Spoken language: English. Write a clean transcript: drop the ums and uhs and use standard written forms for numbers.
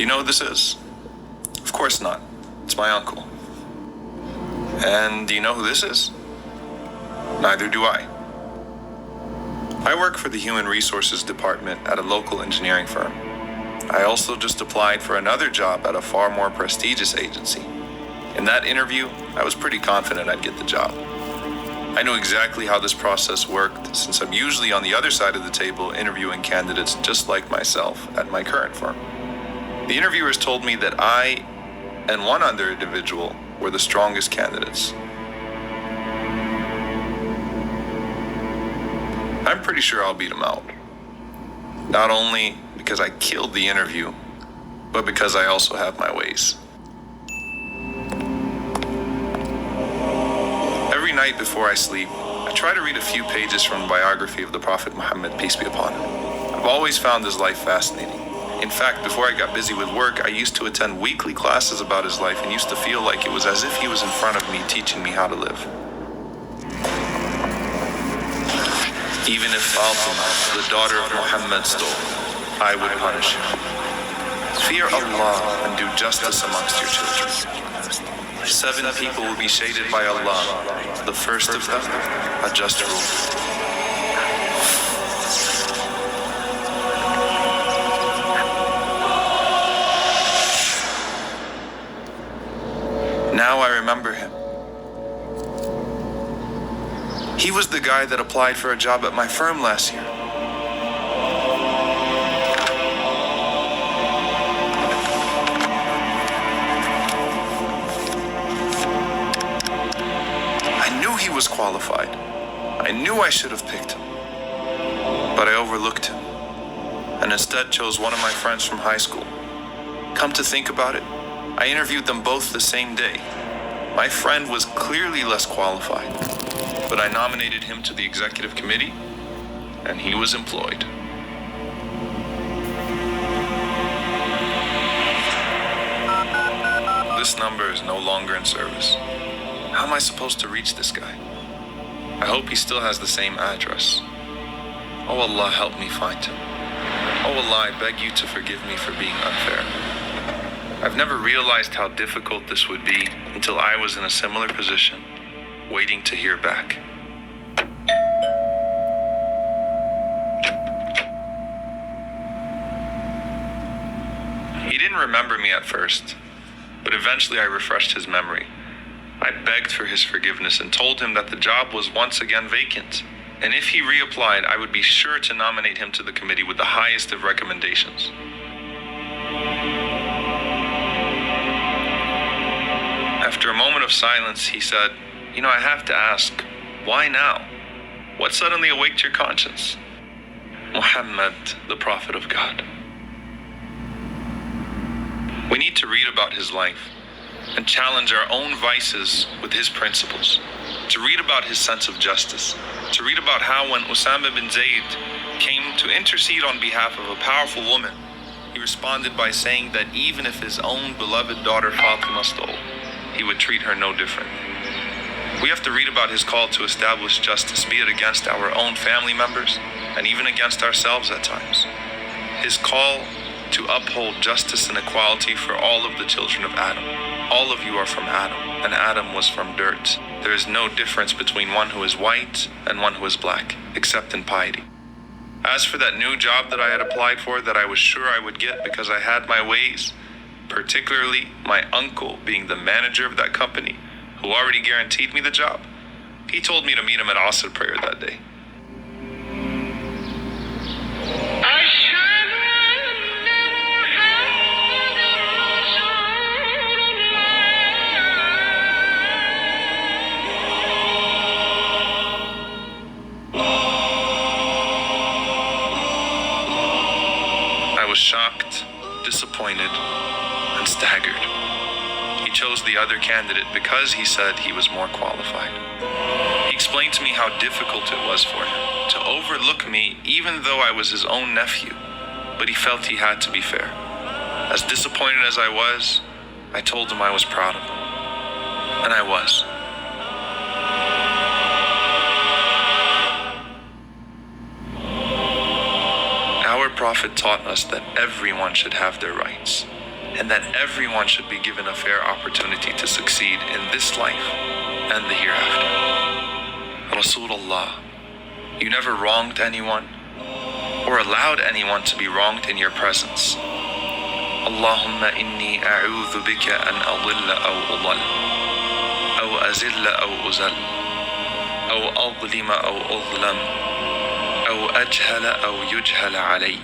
Do you know who this is? Of course not. It's my uncle. And do you know who this is? Neither do I. I work for the Human Resources Department at a local engineering firm. I also just applied for another job at a far more prestigious agency. In that interview, I was pretty confident I'd get the job. I knew exactly how this process worked since I'm usually on the other side of the table interviewing candidates just like myself at my current firm. The interviewers told me that I and one other individual were the strongest candidates. I'm pretty sure I'll beat them out. Not only because I killed the interview, but because I also have my ways. Every night before I sleep, I try to read a few pages from the biography of the Prophet Muhammad, peace be upon him. I've always found his life fascinating. In fact, before I got busy with work, I used to attend weekly classes about his life and used to feel like it was as if he was in front of me teaching me how to live. Even if Fatima, the daughter of Muhammad, stole, I would punish him. Fear Allah and do justice amongst your children. 7 people will be shaded by Allah, the first of them, a just rule. Now I remember him. He was the guy that applied for a job at my firm last year. I knew he was qualified. I knew I should have picked him. But I overlooked him and instead chose one of my friends from high school. Come to think about it, I interviewed them both the same day. My friend was clearly less qualified, but I nominated him to the executive committee, and he was employed. This number is no longer in service. How am I supposed to reach this guy? I hope he still has the same address. Oh Allah, help me find him. Oh Allah, I beg you to forgive me for being unfair. I've never realized how difficult this would be until I was in a similar position, waiting to hear back. He didn't remember me at first, but eventually I refreshed his memory. I begged for his forgiveness and told him that the job was once again vacant, and if he reapplied, I would be sure to nominate him to the committee with the highest of recommendations. After a moment of silence, he said, I have to ask, why now? What suddenly awaked your conscience? Muhammad, the Prophet of God. We need to read about his life and challenge our own vices with his principles, to read about his sense of justice, to read about how when Osama bin Zayd came to intercede on behalf of a powerful woman, he responded by saying that even if his own beloved daughter Fatima stole, he would treat her no different. We have to read about his call to establish justice, be it against our own family members and even against ourselves at times. His call to uphold justice and equality for all of the children of Adam. All of you are from Adam, and Adam was from dirt. There is no difference between one who is white and one who is black, except in piety. As for that new job that I had applied for that I was sure I would get because I had my ways, particularly my uncle being the manager of that company, who already guaranteed me the job, he told me to meet him at Asr prayer that day. I was shocked, disappointed, and staggered. He chose the other candidate because he said he was more qualified. He explained to me how difficult it was for him to overlook me even though I was his own nephew, but he felt he had to be fair. As disappointed as I was, I told him I was proud of him. And I was. Our Prophet taught us that everyone should have their rights, and that everyone should be given a fair opportunity to succeed in this life and the hereafter. Rasulullah, you never wronged anyone or allowed anyone to be wronged in your presence. Allahumma inni a'udhu bika an adilla aw udal, aw azilla aw uzal, aw adlima aw udlam, aw ajhala aw yujhala alay.